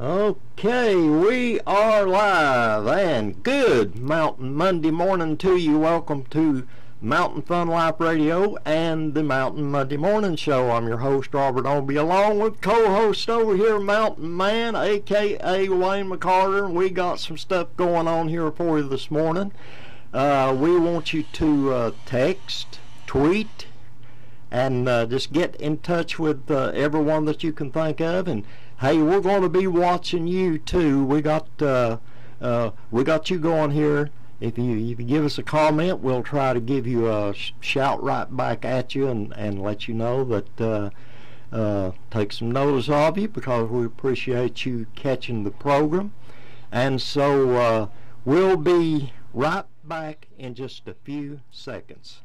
Okay, we are live and good Mountain Monday morning to you. Welcome to Mountain Fun Life Radio and the Mountain Monday Morning Show. I'm your host, Robert Obi, along with co-host over here, Mountain Man, aka Wayne McCarter. And we got some stuff going on here for you this morning. We want you to text, tweet, and just get in touch with everyone that you can think of. And hey, we're going to be watching you too. We got you going here. If you give us a comment, we'll try to give you a shout right back at you and let you know that take some notice of you, because we appreciate you catching the program. And so we'll be right back in just a few seconds.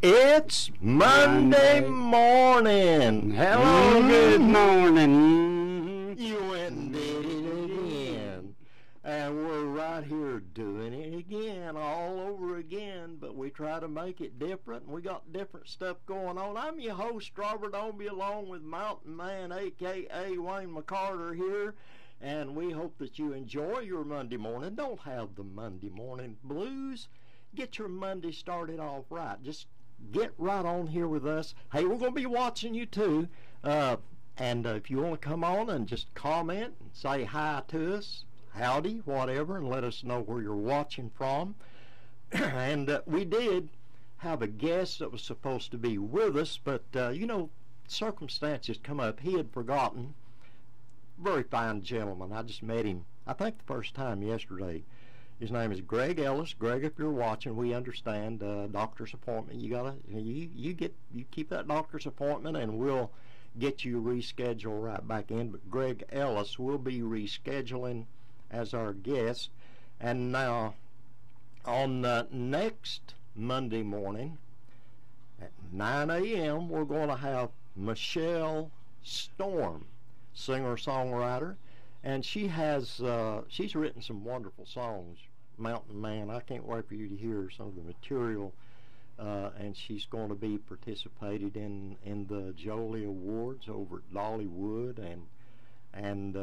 It's Monday morning. Hello, good morning. You went and did it again. And we're right here doing it again, all over again, but we try to make it different, and we got different stuff going on. I'm your host, Robert Obi, along with Mountain Man, a.k.a. Wayne McCarter here, and we hope that you enjoy your Monday morning. Don't have the Monday morning blues. Get your Monday started off right. Just get right on here with us. Hey, we're going to be watching you too. And if you want to come on and just comment and say hi to us, howdy, whatever, and let us know where you're watching from. And we did have a guest that was supposed to be with us, but circumstances come up. He had forgotten. Very fine gentleman. I just met him, I think, the first time yesterday. His name is Greg Ellis. Greg, if you're watching, we understand doctor's appointment. You keep that doctor's appointment, and we'll get you rescheduled right back in. But Greg Ellis will be rescheduling as our guest. And now, on next Monday morning at 9 a.m., we're going to have Michelle Storm, singer-songwriter. And she's written some wonderful songs. Mountain Man, I can't wait for you to hear some of the material. And she's going to be participated in the Jolie Awards over at Dollywood, and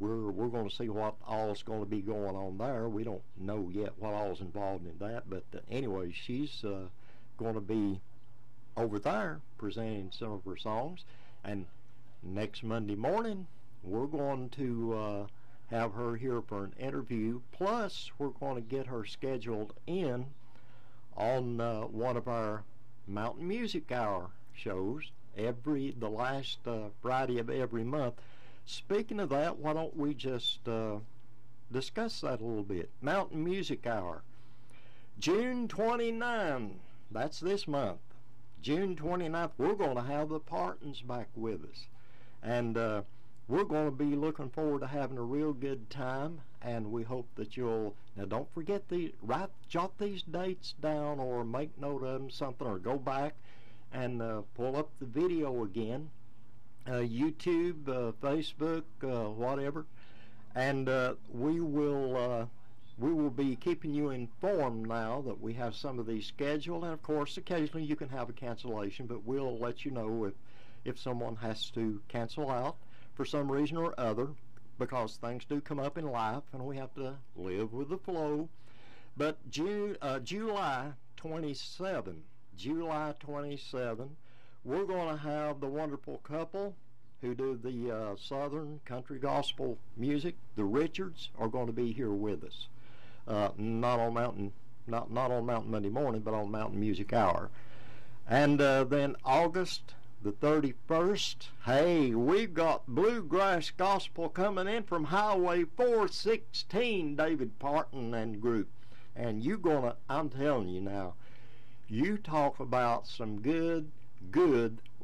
we're going to see what all's going to be going on there. We don't know yet what all's involved in that, but anyway, she's going to be over there presenting some of her songs. And next Monday morning, we're going to have her here for an interview. Plus, we're going to get her scheduled in on one of our Mountain Music Hour shows the last Friday of every month. Speaking of that, why don't we just discuss that a little bit? Mountain Music Hour, June 29, that's this month. June 29th, we're going to have the Partons back with us. And we're going to be looking forward to having a real good time, and we hope that you'll, now don't forget jot these dates down or make note of them, something, or go back and pull up the video again, YouTube, Facebook, whatever, and we will be keeping you informed now that we have some of these scheduled. And of course, occasionally you can have a cancellation, but we'll let you know if someone has to cancel out for some reason or other, because things do come up in life and we have to live with the flow. But July 27, we're going to have the wonderful couple who do the Southern country gospel music. The Richards are going to be here with us, not on Mountain Monday morning, but on Mountain Music Hour. And then August the 31st, hey, we've got Bluegrass Gospel coming in from Highway 416, David Parton and group. And I'm telling you now, you talk about some good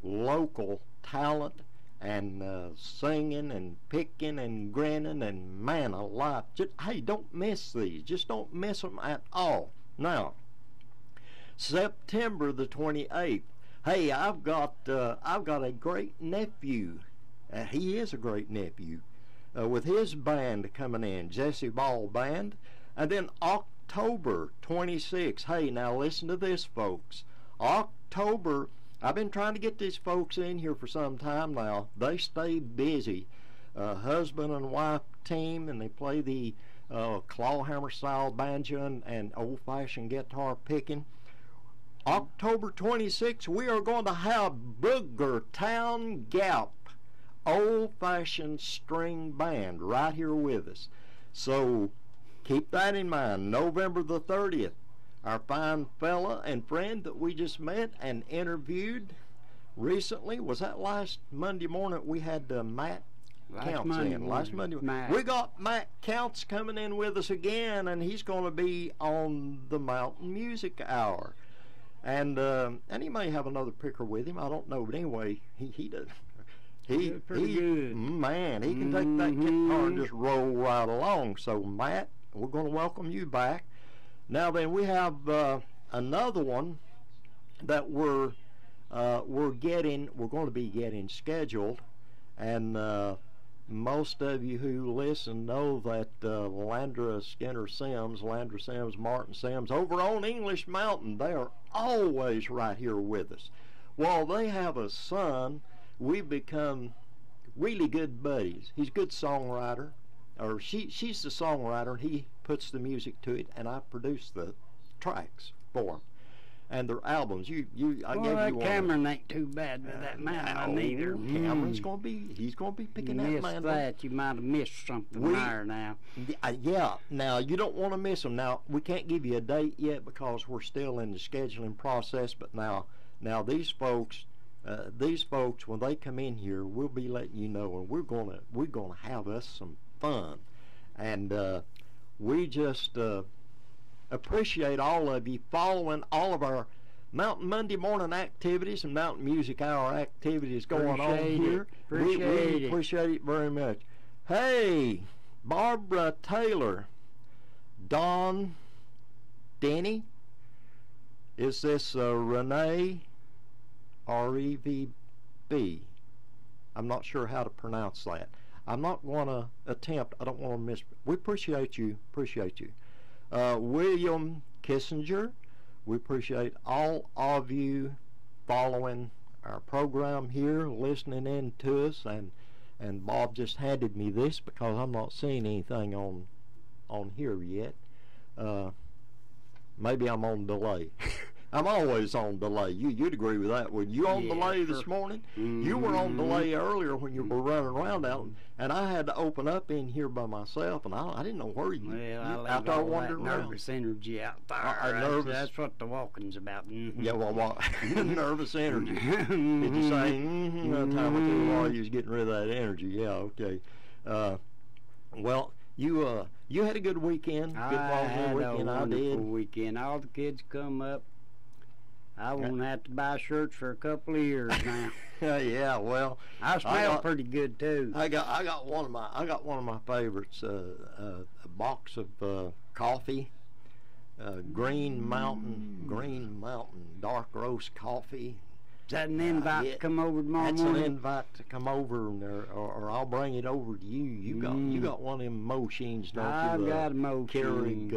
local talent, and singing and picking and grinning, and man alive, hey, don't miss these. Just don't miss them at all. Now, September the 28th, hey, I've got a great nephew. He is a great nephew, with his band coming in, Jesse Ball Band. And then October 26th, hey, now listen to this, folks. October, I've been trying to get these folks in here for some time now. They stay busy. Husband and wife team, and they play the clawhammer style banjo and old-fashioned guitar picking. October 26th, we are going to have Boogertown Gap old-fashioned string band right here with us. So keep that in mind. November the 30th, our fine fella and friend that we just met and interviewed recently, was that last Monday morning? We had Matt Counts in. Last Monday. We got Matt Counts coming in with us again, and he's going to be on the Mountain Music Hour. And he may have another picker with him. I don't know, but anyway, he does. Pretty good. Man, he can take that guitar and just roll right along. So Matt, we're going to welcome you back. Now then, we have another one that we're going to be getting scheduled, and most of you who listen know that Landra Sims, Martin Sims, over on English Mountain, they are always right here with us. While they have a son, we've become really good buddies. He's a good songwriter, or she's the songwriter, and he puts the music to it, and I produce the tracks for him. and their albums. I Well, gave that you one. Cameron ain't too bad with that mandolin either. Cameron's he's gonna be picking that Missed mandolin. that. You might have missed something there now. Yeah. Now you don't want to miss them. Now we can't give you a date yet because we're still in the scheduling process. But now these folks when they come in here, we'll be letting you know, and we're gonna have us some fun, and we just appreciate all of you following all of our Mountain Monday morning activities and Mountain Music Hour activities going on here. We appreciate it very much. Hey, Barbara Taylor, Don, Denny, is this Renee, R-E-V-B? I'm not sure how to pronounce that. I'm not going to attempt. I don't want to miss. We appreciate you. William Kissinger, we appreciate all of you following our program here, listening in to us, and Bob just handed me this because I'm not seeing anything on here yet. Maybe I'm on delay. I'm always on delay. You'd agree with that. Were you on delay this morning? You were on delay earlier when you were running around out, and I had to open up in here by myself, and I didn't know where you. Well, I thought wandering around. Nervous energy out there. Nervous. That's what the walking's about. Yeah, well, nervous energy. Did you say that time or two while you was getting rid of that energy? Yeah, okay. Well, you had a good weekend. I had a wonderful weekend. All the kids come up. I won't have to buy shirts for a couple of years now. Yeah, well, I smell pretty good too. I got one of my favorites. A box of coffee, Green Mountain dark roast coffee. Is that an invite to come over tomorrow morning? That's an invite to come over, or I'll bring it over to you. You got one of them machines, don't you? I've got a machine. Keurig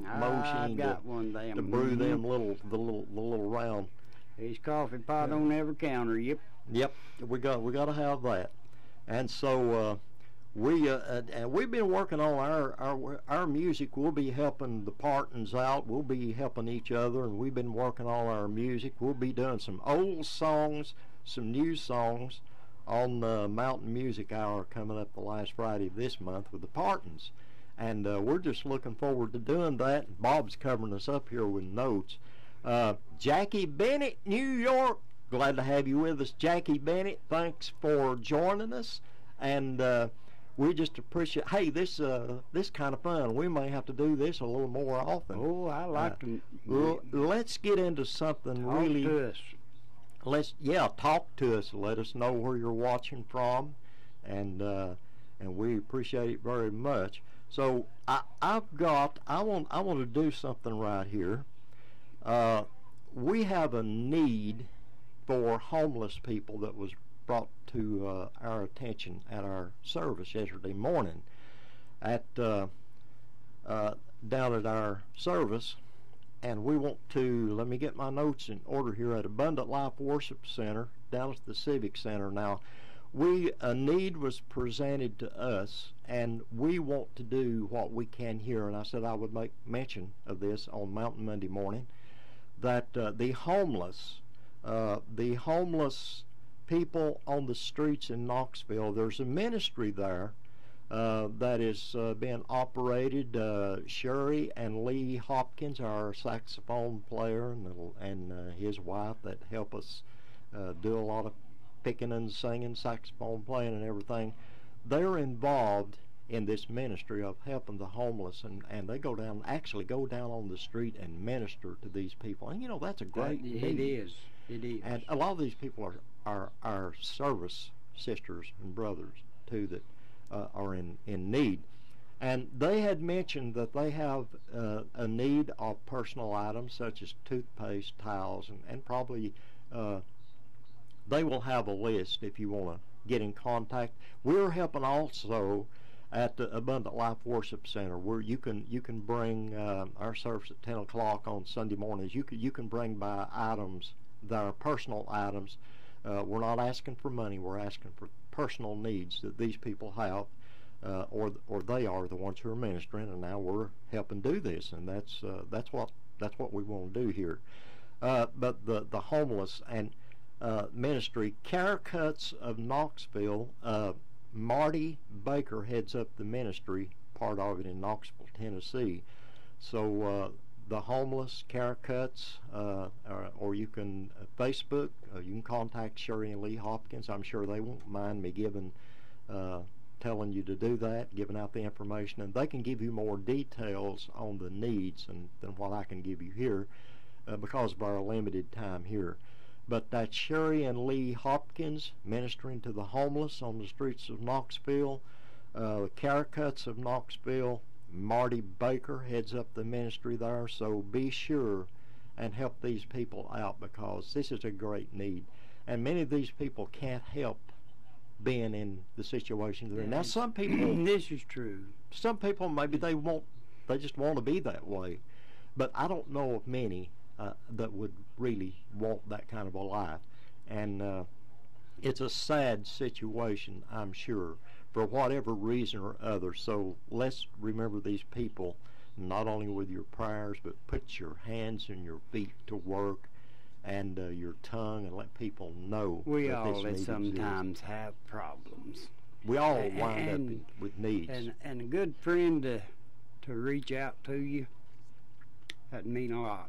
I've got one of them. To brew them the little round. There's coffee pot on every counter. Yep. Yep. We got to have that, and so we've been working on our music. We'll be helping the Partons out. We'll be helping each other, and we've been working on our music. We'll be doing some old songs, some new songs on the Mountain Music Hour coming up the last Friday of this month with the Partons, and we're just looking forward to doing that. Bob's covering us up here with notes. Jackie Bennett, New York, glad to have you with us, Jackie Bennett. Thanks for joining us, and we just appreciate. Hey, this kind of fun. We may have to do this a little more often. Oh, I like to. Let's get into something Talk really. to us. Talk to us. Let us know where you're watching from, and we appreciate it very much. So I want to do something right here. We have a need for homeless people that was brought to our attention at our service yesterday morning down at our service, and we want to, let me get my notes in order here, at Abundant Life Worship Center down at the Civic Center. Now, a need was presented to us, and we want to do what we can here, and I said I would make mention of this on Mountain Monday morning, that the homeless people on the streets in Knoxville, there's a ministry there that is being operated. Sherry and Lee Hopkins, our saxophone player, and his wife that help us do a lot of picking and singing, saxophone playing and everything, they're involved in this ministry of helping the homeless, and they actually go down on the street and minister to these people. And that's a great need. It is. And a lot of these people are our service sisters and brothers too that are in need. And they had mentioned that they have a need of personal items such as toothpaste, towels, and probably they will have a list if you want to get in contact. We're helping also at the Abundant Life Worship Center, where you can bring our service at 10 o'clock on Sunday mornings. You can bring by items that are personal items. We're not asking for money. We're asking for personal needs that these people have, or they are the ones who are ministering, and now we're helping do this, and that's what we want to do here. but the homeless and ministry. Caracuts of Knoxville. Marty Baker heads up the ministry, part of it in Knoxville, Tennessee. So the homeless, Caracuts, or you can Facebook. You can contact Sherry and Lee Hopkins. I'm sure they won't mind me telling you to do that, giving out the information, and they can give you more details on the needs than what I can give you here because of our limited time here. But that's Sherry and Lee Hopkins ministering to the homeless on the streets of Knoxville. The Caracuts of Knoxville, Marty Baker heads up the ministry there, so be sure and help these people out because this is a great need. And many of these people can't help being in the situation they're in. Now some people this is true. Some people maybe they just want to be that way. But I don't know of many that would really want that kind of a life. And it's a sad situation, I'm sure, for whatever reason or other. So let's remember these people, not only with your prayers, but put your hands and your feet to work and your tongue, and let people know we that all this need sometimes exists. have problems. We all wind up with needs. And a good friend to reach out to you, that'd mean a lot.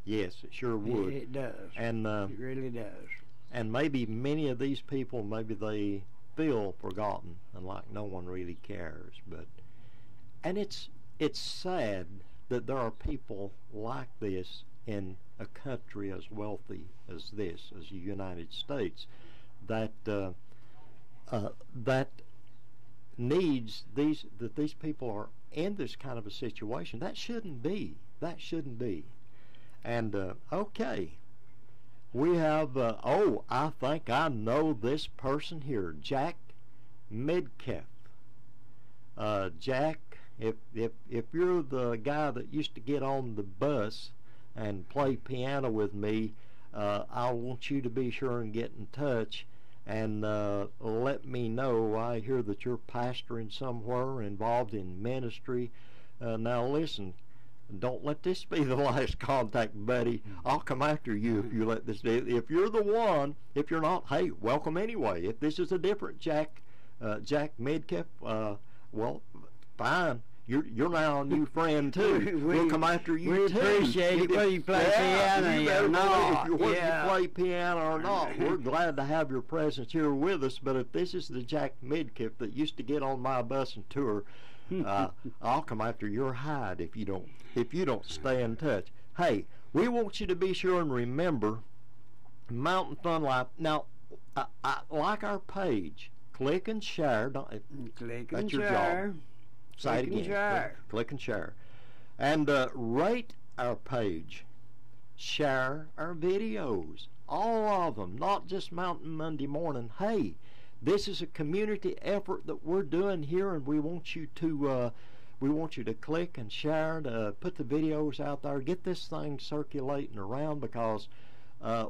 Yes, it sure would. It does. And it really does. And maybe many of these people, maybe they feel forgotten and like no one really cares. And it's sad that there are people like this in a country as wealthy as this, as the United States, that that needs that these people are in this kind of a situation. That shouldn't be. That shouldn't be. And okay, we have. I think I know this person here, Jack Midkiff. Jack, if you're the guy that used to get on the bus and play piano with me, I want you to be sure and get in touch and let me know. I hear that you're pastoring somewhere, involved in ministry. Now listen, don't let this be the last contact, buddy. I'll come after you if you let this be. If you're the one, if you're not, hey, welcome anyway. If this is a different Jack Midkiff, well, fine. You're now a new friend too. We'll come after you we too. We appreciate it, whether you play piano or not. Whether you play piano or not, we're glad to have your presence here with us. But if this is the Jack Midkiff that used to get on my bus and tour, I'll come after your hide if you don't stay in touch. Hey, we want you to be sure and remember Mountain Fun Life. Now, I like our page. Click and share. Click and share. Job. Say it again. Click and share. And rate our page. Share our videos. All of them. Not just Mountain Monday Morning. Hey, this is a community effort that we're doing here, and we want you to click and share, to put the videos out there, get this thing circulating around, because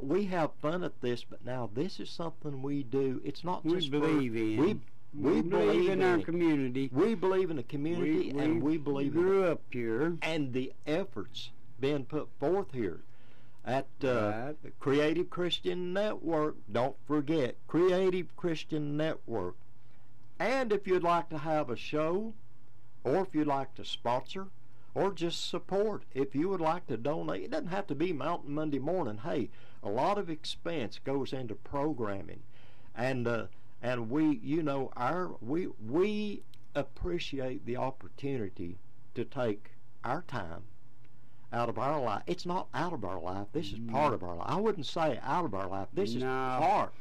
we have fun at this, but now this is something we do. It's not just we believe in our community. We believe in the community, and we believe grew up here, and the efforts being put forth here at Creative Christian Network. Don't forget, Creative Christian Network. And if you'd like to have a show, or if you'd like to sponsor, or just support, if you would like to donate, it doesn't have to be Mountain Monday Morning. Hey, a lot of expense goes into programming, and we appreciate the opportunity to take our time out of our life. It's not out of our life. This is part of our life. I wouldn't say out of our life. This is part.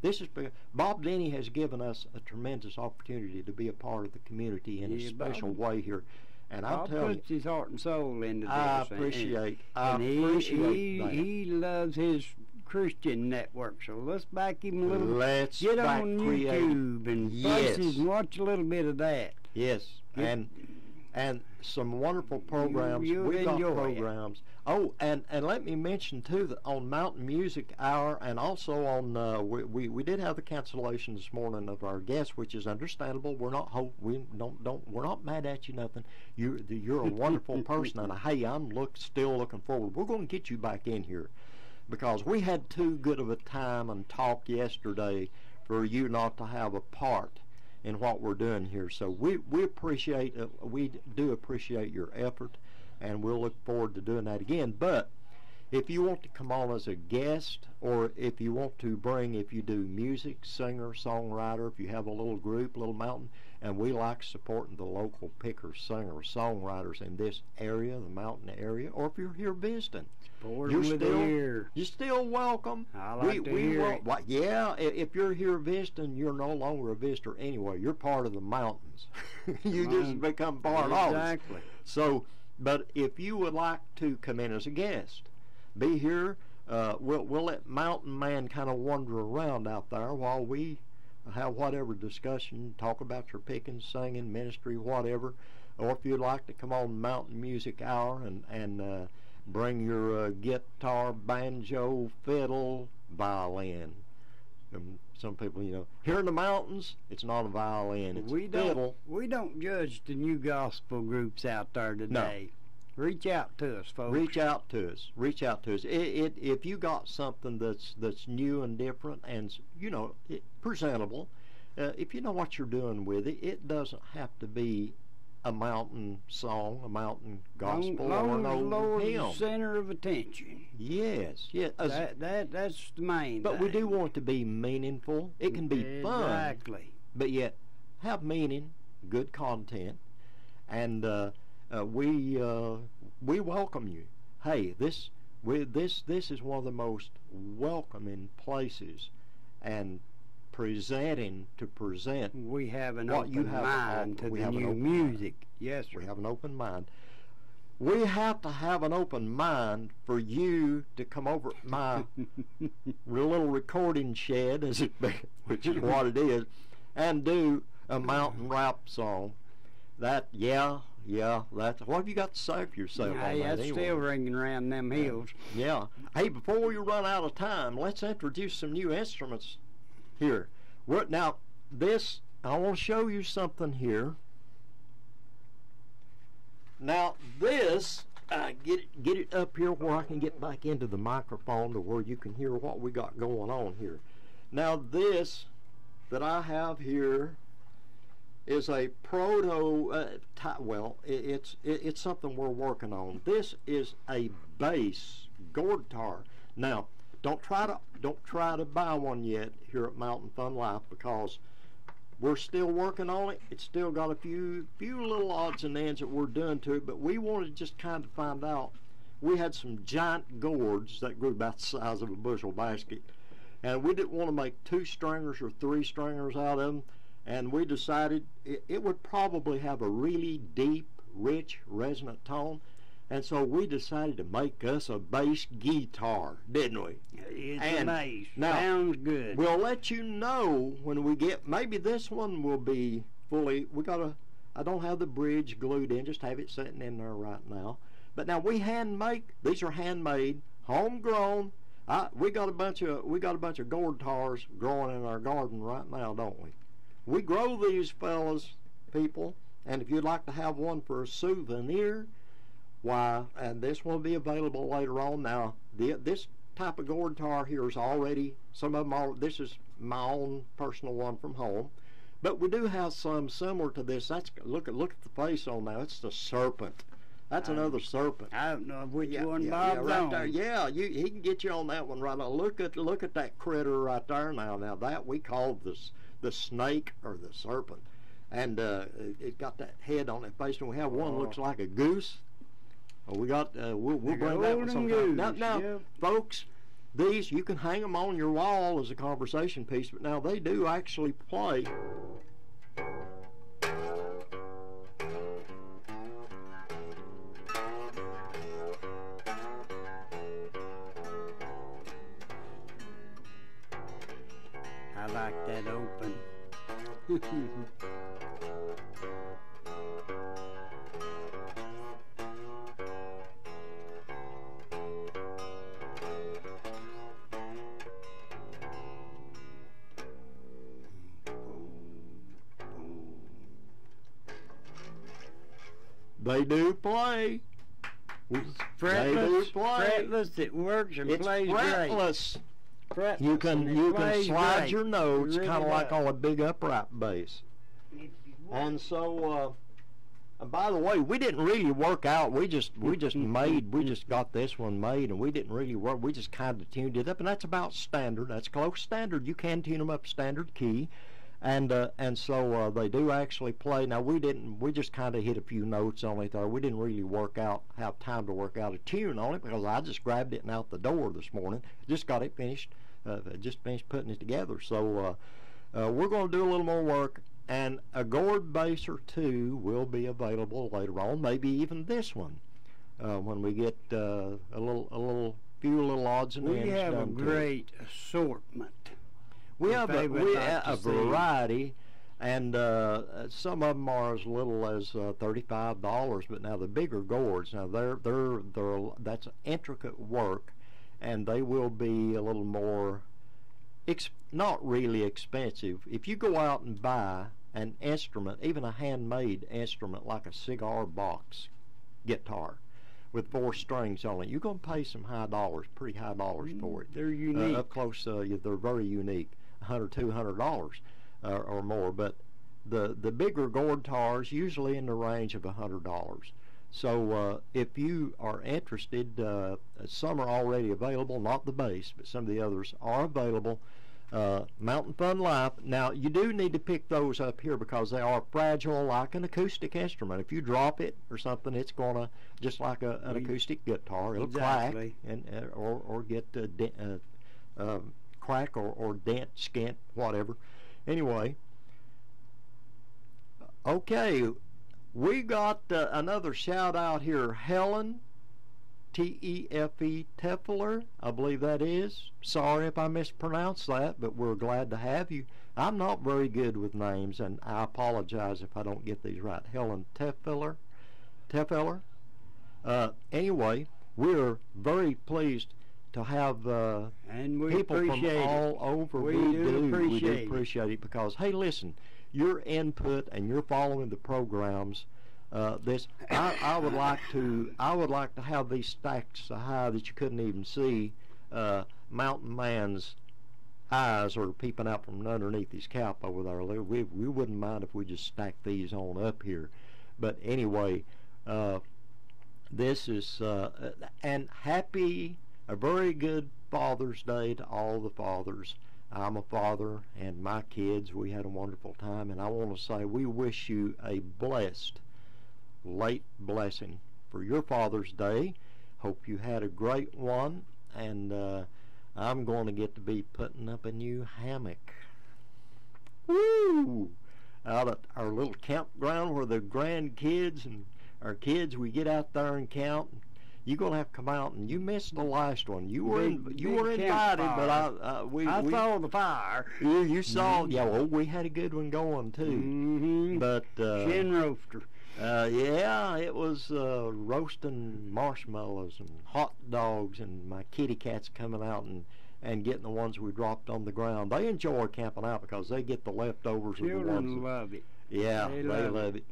This is Bob Denny has given us a tremendous opportunity to be a part of the community in a special way here. And I'll tell you, puts his heart and soul into this. I appreciate that. He loves his Christian network, so let's back him a little. Let's get back on Creative. YouTube and places and watch a little bit of that. Yes, and some wonderful programs. We got programs. It. Oh, and let me mention too that on Mountain Music Hour, and also on we did have the cancellation this morning of our guest, which is understandable. We're not we're not mad at you, nothing. You're a wonderful person, and hey, I'm still looking forward. We're going to get you back in here. because we had too good of a time and talk yesterday for you not to have a part in what we're doing here. So we do appreciate your effort, and we'll look forward to doing that again. But if you want to come on as a guest, or if you want to bring, if you do music, singer, songwriter, if you have a little group, little mountain, and we like supporting the local pickers, singers, songwriters in this area, the mountain area, or if you're here visiting, you're still welcome. I like to hear it. Yeah, if you're here visiting, you're no longer a visitor anyway. You're part of the mountains. You just become part of it. Exactly. So, but if you would like to come in as a guest, be here. We'll let Mountain Man kind of wander around out there while we have whatever discussion, talk about your picking, singing, ministry, whatever. Or if you'd like to come on Mountain Music Hour and bring your guitar, banjo, fiddle, violin. Some people, here in the mountains, it's not a violin, it's fiddle. We don't judge the new gospel groups out there today. No. Reach out to us, folks. Reach out to us. If you got something that's new and different and presentable, if you know what you're doing with it, it doesn't have to be a mountain song, a mountain gospel, or an old hymn. Center of attention. Yes. That's the main. But thing. We do want it to be meaningful. It can be fun, exactly, but yet have meaning, good content, and. We welcome you. Hey, this is one of the most welcoming places, and to present. We have an open mind to the new music. Yes, sir. We have an open mind. We have to have an open mind for you to come over my little recording shed, which is what it is, and do a mountain rap song. That's what have you got to say for yourself? Hey, that's anyway? Still ringing around them hills. Yeah. Hey, before we run out of time, let's introduce some new instruments here. Now, I want to show you something here. Now, this, get it up here where I can get back into the microphone to where you can hear what we got going on here. Now, this that I have here is a it's something we're working on. This is a bass gourd guitar. Now, don't try to buy one yet here at Mountain Fun Life, because we're still working on it. It's still got a few little odds and ends that we're doing to it, but we wanted to just kind of find out. We had some giant gourds that grew about the size of a bushel basket, and we didn't want to make 2 stringers or 3 stringers out of them. And we decided it would probably have a really deep, rich, resonant tone. And so we decided to make us a bass guitar, didn't we? It's nice. Now, sounds good. We'll let you know when we get, maybe this one will be fully, I don't have the bridge glued in, just have it sitting in there right now. But now we these are handmade, homegrown. We got a bunch of gourd guitars growing in our garden right now, don't we? We grow these fellas, people, and if you'd like to have one for a souvenir, why, and this will be available later on. Now, this type of gourd guitar here is already, some of them are, this is my own personal one from home, but we do have some similar to this. Look at the face on that. It's the serpent. That's another serpent. I don't know which one Bob's right on. There. Yeah, he can get you on that one right now. Look at that critter right there now. Now that we call the snake or the serpent, and it got that head on it face, and we have one looks like a goose. We got we'll bring that one sometime. Now, folks, these you can hang them on your wall as a conversation piece, but now they do actually play. I like that open. They do play. fretless. It works and plays fretless. Fretless. You can slide great. your notes Really kind of like does. on a big upright bass. And so, by the way, we didn't really work out. We just got this one made, and we didn't really work. We just kind of tuned it up, and that's about standard. That's close standard. You can tune them up standard key, and so they do actually play. Now we just kind of hit a few notes on it there. We didn't really have time to work out a tune on it because I just grabbed it and out the door this morning. Just got it finished. Just finished putting it together. So we're going to do a little more work. And a gourd bass or two will be available later on, maybe even this one, when we get a few little odds and ends. We have a done to it. great assortment. We have a variety, and some of them are as little as $35. But now the bigger gourds, now that's intricate work, and they will be a little more. Not really expensive. If you go out and buy an instrument, even a handmade instrument like a cigar box guitar with 4 strings on it, you're going to pay some high dollars, pretty high dollars for it. They're unique. Up close, they're very unique, $100, $200 or more. But the bigger gourd guitars usually in the range of $100. So if you are interested, some are already available, not the bass, but some of the others are available. Mountain Fun Life. Now, you do need to pick those up here because they are fragile like an acoustic instrument. If you drop it or something, it's going to, just like an acoustic guitar, it'll crack and or get crack or dent, skint, whatever. Anyway, okay. We got another shout out here, Helen, T-E-F-E, Tefler, I believe that is. Sorry if I mispronounced that, but we're glad to have you. I'm not very good with names, and I apologize if I don't get these right. Helen Tefler. Anyway, we're very pleased to have and we people from appreciate all over. We do appreciate it because, hey, listen, your input and your following the programs. I would like to have these stacked so high that you couldn't even see Mountain Man's eyes are peeping out from underneath his cap over there. We wouldn't mind if we just stacked these on up here. But anyway, this is and a very good Father's Day to all the fathers. I'm a father, and my kids, we had a wonderful time, and I want to say we wish you a blessed late blessing for your Father's Day. Hope you had a great one, and I'm going to get to be putting up a new hammock. Woo! Out at our little campground where the grandkids and our kids, we get out there and count. You're gonna have to come out, and you missed the last one. You were invited, but I saw the fire. You saw, yeah. Well, we had a good one going too. Mm-hmm. But Shin roaster. Yeah, it was roasting marshmallows and hot dogs, and my kitty cats coming out and getting the ones we dropped on the ground. They enjoy camping out because they get the leftovers. Children love it. Yeah, they love it.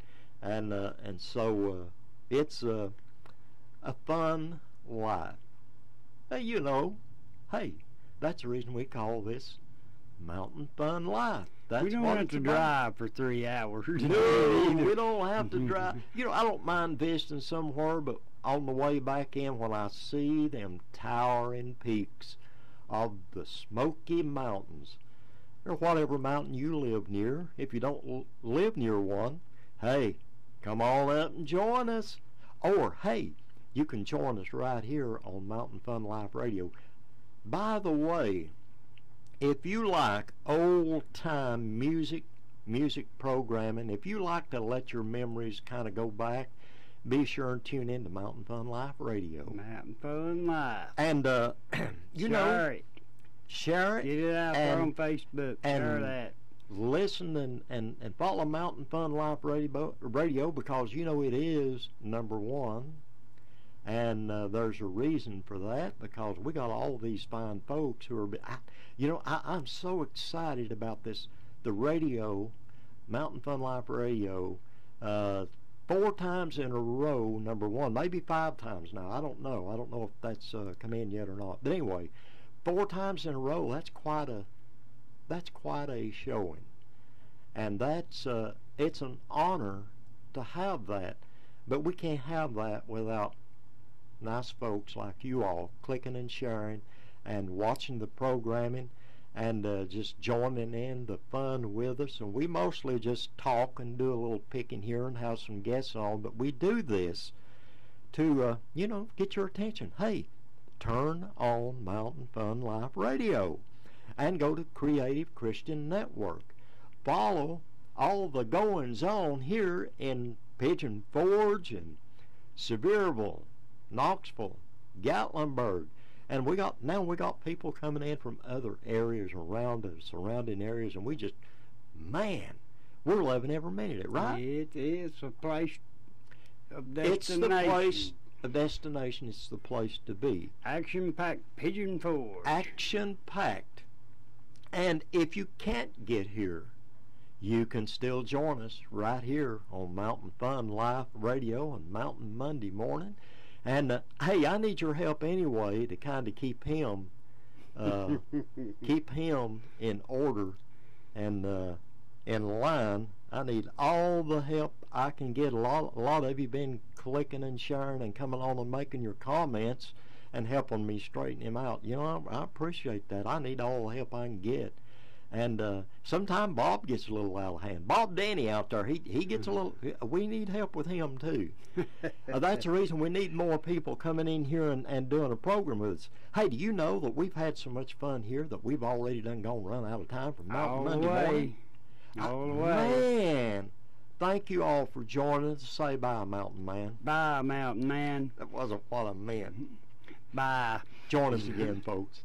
And so it's a fun life. Hey, hey, that's the reason we call this Mountain Fun Life. That's we don't what have it's to about. drive for 3 hours. No, we don't have to drive. I don't mind visiting somewhere, but on the way back in, when I see them towering peaks of the Smoky Mountains, or whatever mountain you live near, if you don't live near one, hey, come on up and join us. Or, hey, you can join us right here on Mountain Fun Life Radio. By the way, if you like old-time music programming, if you like to let your memories kind of go back, be sure and tune in to Mountain Fun Life Radio. Mountain Fun Life. And, share it. Get it out there on Facebook. Share that. Listen and follow Mountain Fun Life Radio because it is #1. And there's a reason for that because we got all these fine folks who are, I'm so excited about this, the radio, Mountain Fun Life Radio, 4 times in a row, number one, maybe 5 times now. I don't know. I don't know if that's come in yet or not. But anyway, 4 times in a row. That's quite a showing, and that's it's an honor to have that. But we can't have that without nice folks like you all clicking and sharing and watching the programming and just joining in the fun with us. And we mostly just talk and do a little picking here and have some guests on, but we do this to get your attention. Hey, turn on Mountain Fun Life Radio and go to Creative Christian Network. Follow all the goings on here in Pigeon Forge and Sevierville, Knoxville, Gatlinburg. And we got people coming in from other areas around the surrounding areas, and we just, man, we're loving every minute of it, right? It is a place of destination. It's the place, a destination. It's the place to be. Action-packed Pigeon Forge. Action-packed. And if you can't get here, you can still join us right here on Mountain Fun Life Radio on Mountain Monday morning. And hey, I need your help anyway to kind of keep him in order and in line. I need all the help I can get. A lot of you been clicking and sharing and coming on and making your comments and helping me straighten him out. I appreciate that. I need all the help I can get. And sometimes Bob gets a little out of hand. Bob Danny out there, he gets a little. We need help with him too. That's the reason we need more people coming in here and doing a program with us. Hey, do you know that we've had so much fun here that we've already run out of time for Mountain Monday morning? All the way. Man, thank you all for joining us. Say bye, Mountain Man. Bye, Mountain Man. That wasn't what I meant. Bye. Join us again, folks.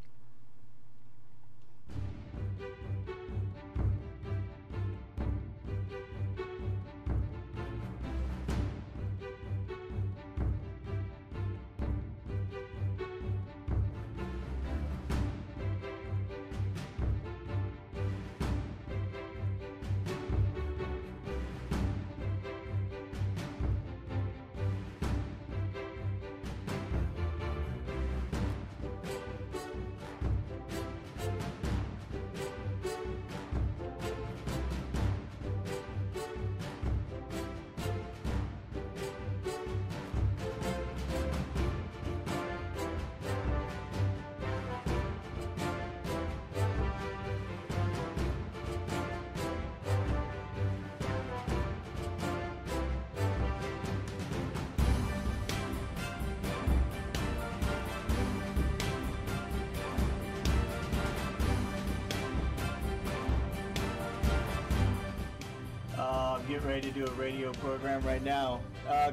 Getting ready to do a radio program right now.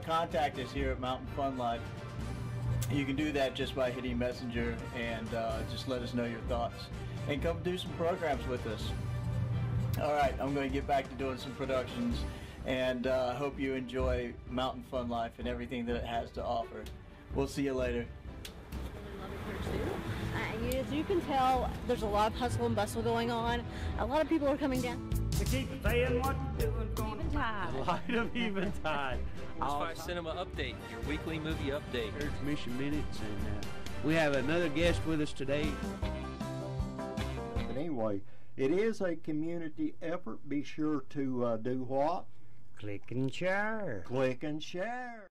Contact us here at Mountain Fun Life. You can do that just by hitting Messenger and just let us know your thoughts. And come do some programs with us. All right, I'm going to get back to doing some productions, and hope you enjoy Mountain Fun Life and everything that it has to offer. We'll see you later. Love it here too. As you can tell, there's a lot of hustle and bustle going on. A lot of people are coming down. To keep saying what you're doing. Light of Eventide. Fire Cinema Update, your weekly movie update. Here's Mission Minutes, and we have another guest with us today. But anyway, it is a community effort. Be sure to do what? Click and share. Click and share.